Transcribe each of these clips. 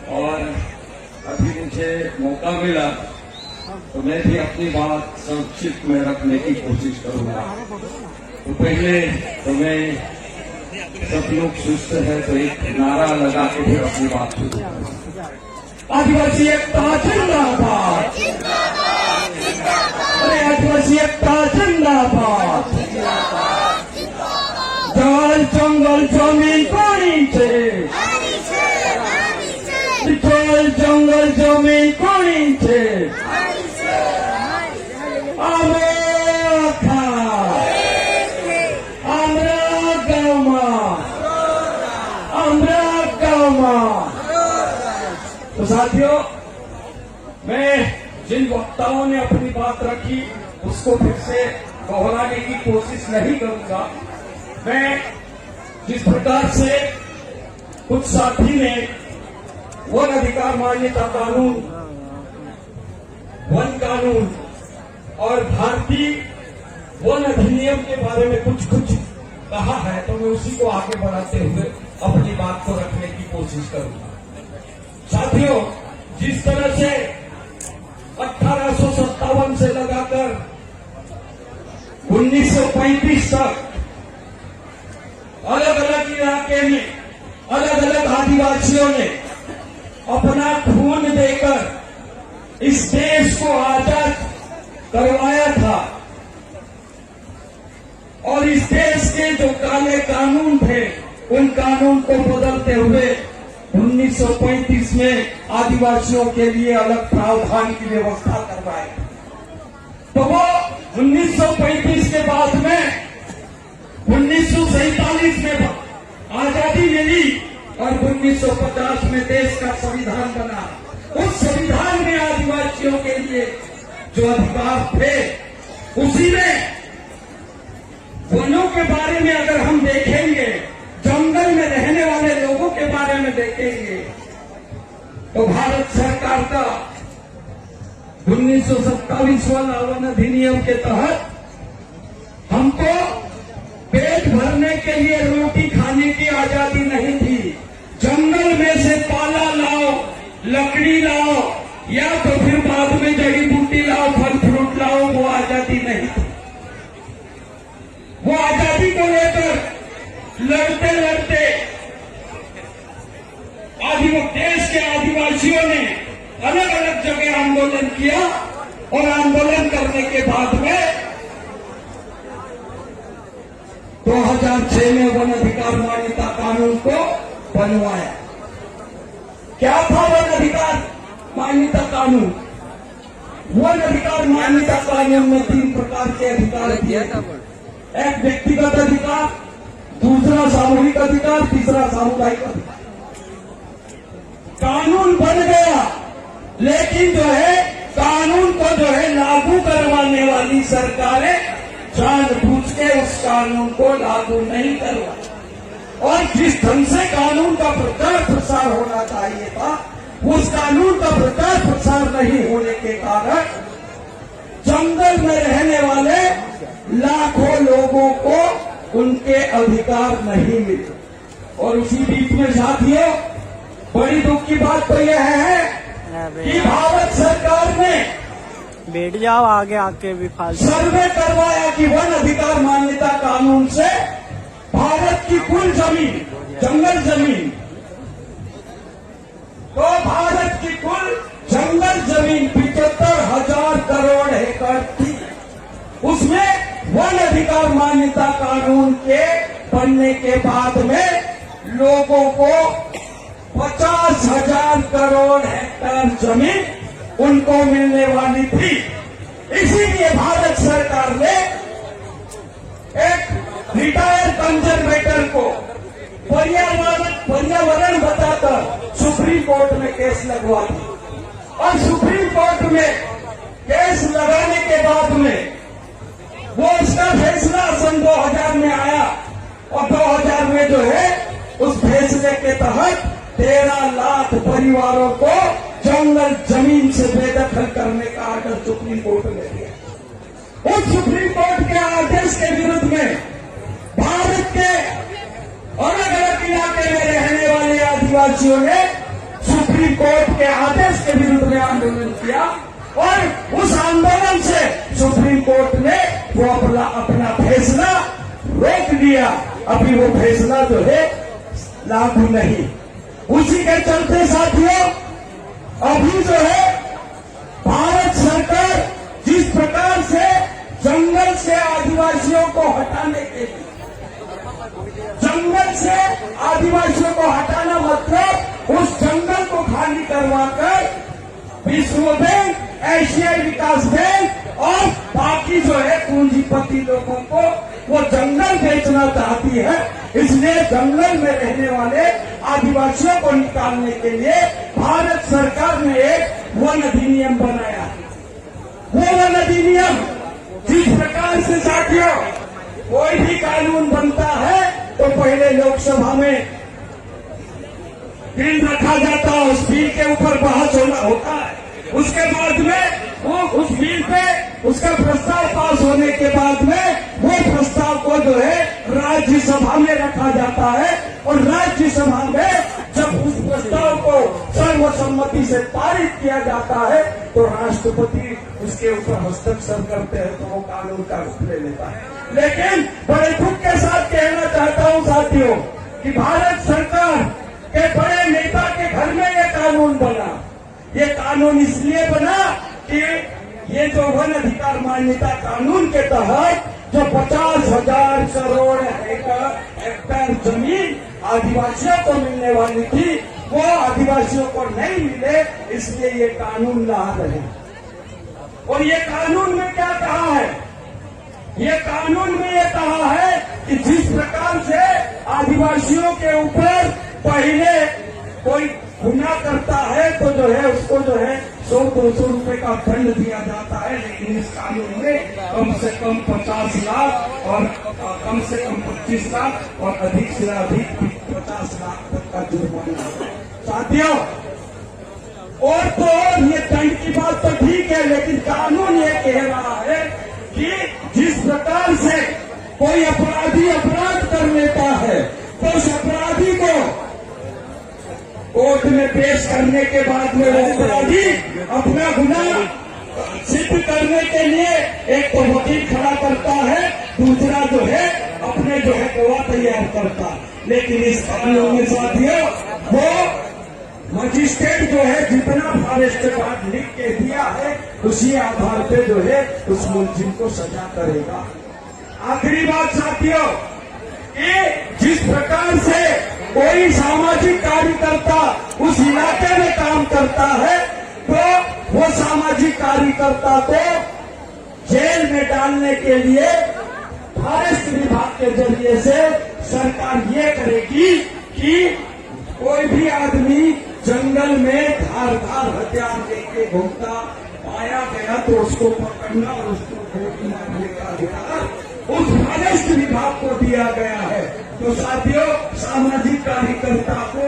और अभी मुझे मौका मिला तो मैं भी अपनी बात संक्षिप्त में रखने की कोशिश करूंगा। तो पहले तो मैं सब लोग सुस्त है तो एक नारा लगा के फिर अपनी बात शुरू करूंगा। आदिवासी एकता जिंदाबाद, अरे आदिवासी एकता जिंदाबाद। जल जंगल जमीन कोनी छे, जल जंगल जमीन कोनी छे। तो साथियों, मैं जिन वक्ताओं ने अपनी बात रखी उसको फिर से दोहराने की कोशिश नहीं करूंगा। मैं जिस प्रकार से कुछ साथी ने वन अधिकार मान्यता कानून, वन कानून और भारतीय वन अधिनियम के बारे में कुछ कहा है, तो मैं उसी को आगे बढ़ाते हुए अपनी बात को रखने की कोशिश करूंगा। साथियों, जिस तरह से 1857 से लगाकर 1935 तक अलग अलग इलाके में अलग अलग आदिवासियों ने अपना खून देकर इस देश को आजाद करवाया था और इस देश के जो काले कानून थे उन कानून को बदलते हुए 1935 में आदिवासियों के लिए अलग प्रावधान की व्यवस्था करवाई। तो वो 1935 के बाद में 1947 में आजादी मिली और 1950 में देश का संविधान बना। उस संविधान में आदिवासियों के लिए जो अधिकार थे, उसी में वनों के बारे में अगर हम देखेंगे, जंगल में रहने वाले लोगों के बारे में देखेंगे, तो भारत सरकार का 1927 वाला वन अधिनियम के तहत हमको पेट भरने के लिए रोटी खाने की आजादी नहीं थी। जंगल में से पाला लाओ, लकड़ी लाओ या तो फिर बाद में जड़ी बूटी लाओ, फल फ्रूट लाओ, वो आजादी नहीं थी। वो आजादी को लेकर लड़ते लड़ते देश के आदिवासियों ने अलग अलग जगह आंदोलन किया और आंदोलन करने के बाद में 2006 में वन अधिकार मान्यता कानून को बनवाया। क्या था वन अधिकार मान्यता कानून? वन अधिकार मान्यता कानून में 3 प्रकार के अधिकार दिए। एक व्यक्तिगत अधिकार, दूसरा सामूहिक अधिकार, तीसरा सामुदायिक अधिकार। कानून बन गया, लेकिन जो है कानून को जो है लागू करवाने वाली सरकारें जानबूझ के उस कानून को लागू नहीं करवाई। और जिस ढंग से कानून का प्रचार प्रसार होना चाहिए था, उस कानून का प्रचार प्रसार नहीं होने के कारण जंगल में रहने वाले लाखों लोगों को उनके अधिकार नहीं मिले। और उसी बीच में साथियों, बड़ी दुख की बात तो यह है कि भारत सरकार ने बैठ जाओ आगे आके भी फालतू सर्वे करवाया कि वन अधिकार मान्यता कानून से भारत की कुल जमीन, जंगल जमीन, तो भारत की कुल जंगल जमीन 75,000 करोड़ एकड़ थी। उसमें वन अधिकार मान्यता कानून के बनने के बाद में लोगों को 50,000 करोड़ हेक्टेयर जमीन उनको मिलने वाली थी। इसीलिए भारत सरकार ने एक रिटायर्ड कंजर्वेटर को पर्यावरण बताकर सुप्रीम कोर्ट में केस लगवा दी। और सुप्रीम कोर्ट में केस लगाने के बाद में वो उसका फैसला सन 2000 में आया और 2000 में जो है उस फैसले के तहत 13 लाख परिवारों को जंगल जमीन से बेदखल करने का आदेश सुप्रीम कोर्ट ने दिया। उस सुप्रीम कोर्ट के आदेश के विरुद्ध में भारत के अलग अलग इलाके में रहने वाले आदिवासियों ने सुप्रीम कोर्ट के आदेश के विरुद्ध में आंदोलन किया और उस आंदोलन से सुप्रीम कोर्ट ने वो अपना फैसला रोक लिया। अभी वो फैसला जो है लागू नहीं। उसी के चलते साथियों अभी जो है भारत सरकार जिस प्रकार से जंगल से आदिवासियों को हटाने के लिए, जंगल से आदिवासियों को हटाना मतलब उस जंगल को खाली करवाकर विश्व बैंक, एशियाई विकास बैंक और बाकी जो है पूंजीपति लोगों को वो जंगल बेचना चाहती है। इसलिए जंगल में रहने वाले आदिवासियों को निकालने के लिए भारत सरकार ने एक वन अधिनियम बनाया है। वो वन अधिनियम जिस प्रकार से साथियों कोई भी कानून बनता है तो पहले लोकसभा में बिल रखा जाता है, उस बिल के ऊपर बहस होता है, उसके बाद में वो उस बिल पे उसका प्रस्ताव पास होने के बाद में वो प्रस्ताव को जो है राज्यसभा में रखा जाता है और राज्यसभा में जब उस प्रस्ताव को सर्वसम्मति से पारित किया जाता है तो राष्ट्रपति उसके ऊपर हस्ताक्षर करते हैं तो वो कानून का रूप ले लेता है। लेकिन बड़े दुख के साथ कहना चाहता हूं साथियों कि भारत सरकार के बड़े नेता के घर में ये कानून बना। ये कानून इसलिए बना कि ये जो वन अधिकार मान्यता कानून के तहत जो 50,000 करोड़ हेक्टेयर जमीन आदिवासियों को मिलने वाली थी वो आदिवासियों को नहीं मिले, इसलिए ये कानून ला रहे हैं। और ये कानून में क्या कहा है? ये कानून में ये कहा है कि जिस प्रकार से आदिवासियों के ऊपर पहले कोई गुनाह करता है तो जो है उसको जो है 100-200 रुपए का दंड दिया जाता है, लेकिन इस कानून में कम से कम 50 लाख और कम से कम 25 लाख और अधिक से अधिक 50 लाख तक का जुर्माना है साथियों। और तो और ये दंड की बात तो ठीक है, लेकिन कानून ये कह रहा है कि जिस प्रकार से कोई अपराधी अपराध कर लेता है तो उस अपराधी को कोर्ट में पेश करने के बाद में वो अपराधी अपना गुनाह सिद्ध करने के लिए एक तो वकील खड़ा करता है, दूसरा जो है अपने जो है गवाह तैयार करता है। लेकिन इस कानून में साथियों वो मजिस्ट्रेट जो है जितना फॉरेस्ट गार्ड लिख के दिया है उसी आधार पे जो है उस मुलजिम को सजा करेगा। आखिरी बात साथियों कि जिस प्रकार से कोई सामाजिक कार्यकर्ता उस इलाके में काम करता है तो वो सामाजिक कार्यकर्ता को जेल में डालने के लिए फॉरेस्ट विभाग के जरिए से सरकार ये करेगी कि कोई भी आदमी जंगल में धारदार हथियार लेके घूमता पाया गया तो उसको पकड़ना और उसको गोली मारने का अधिकार उस फॉरेस्ट विभाग को दिया गया है। तो साथियों सामाजिक कार्यकर्ता को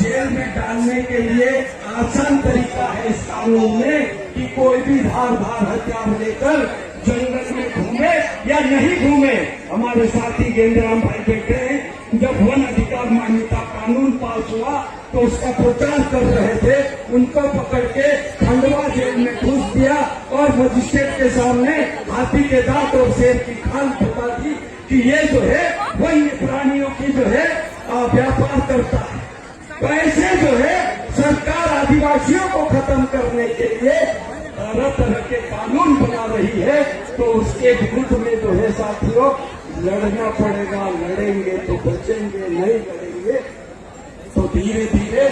जेल में डालने के लिए आसान तरीका है इस कानून में कि कोई भी धारदार हथियार लेकर जंगल में घूमे या नहीं घूमे। हमारे साथी गेंद्राम भाई बैठे हैं, जब वन अधिकार मान्यता कानून पास हुआ तो उसका प्रचार कर रहे थे, उनको पकड़ के खंडवा जेल में घुस दिया और मजिस्ट्रेट के सामने हाथी के दांत और शेर की खाल बता दी कि ये जो है वन्य प्राणियों की जो है व्यापार करता है। तो ऐसे जो है सरकार आदिवासियों को खत्म करने के लिए तरह तरह के कानून बना रही है, तो उसके विरुद्ध में जो है साथियों लड़ना पड़ेगा। लड़ेंगे तो बचेंगे, नहीं लड़ेंगे तो धीरे धीरे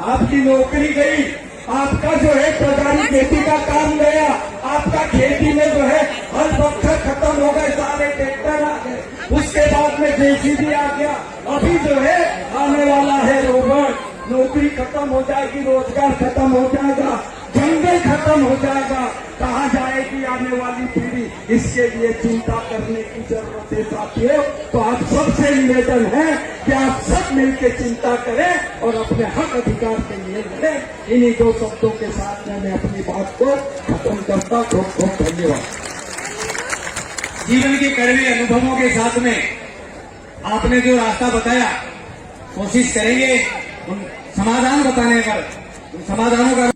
आपकी नौकरी गई, आपका जो है प्रधानी खेती का काम गया, आपका खेती में जो है हर पत्थर खत्म हो गए, सारे ट्रैक्टर आ गए, उसके बाद में जेसीबी आ गया, अभी जो है आने वाला है रोबोट। नौकरी खत्म हो जाएगी, रोजगार खत्म हो जाएगा, जंगल खत्म हो जाएगा, कहाँ जाएगी आने वाली पीढ़ी? इसके लिए चिंता करने की जरूरत है साथियों। तो आप सबसे निवेदन है कि आप सब मिलकर चिंता करें और अपने हक अधिकार के लिए लड़ें। इन्हीं दो शब्दों के साथ मैं अपनी बात को खत्म करता। बहुत बहुत धन्यवाद। जीवन के कड़वे अनुभवों के साथ में आपने जो रास्ता बताया, कोशिश करेंगे समाधान बताने पर समाधानों का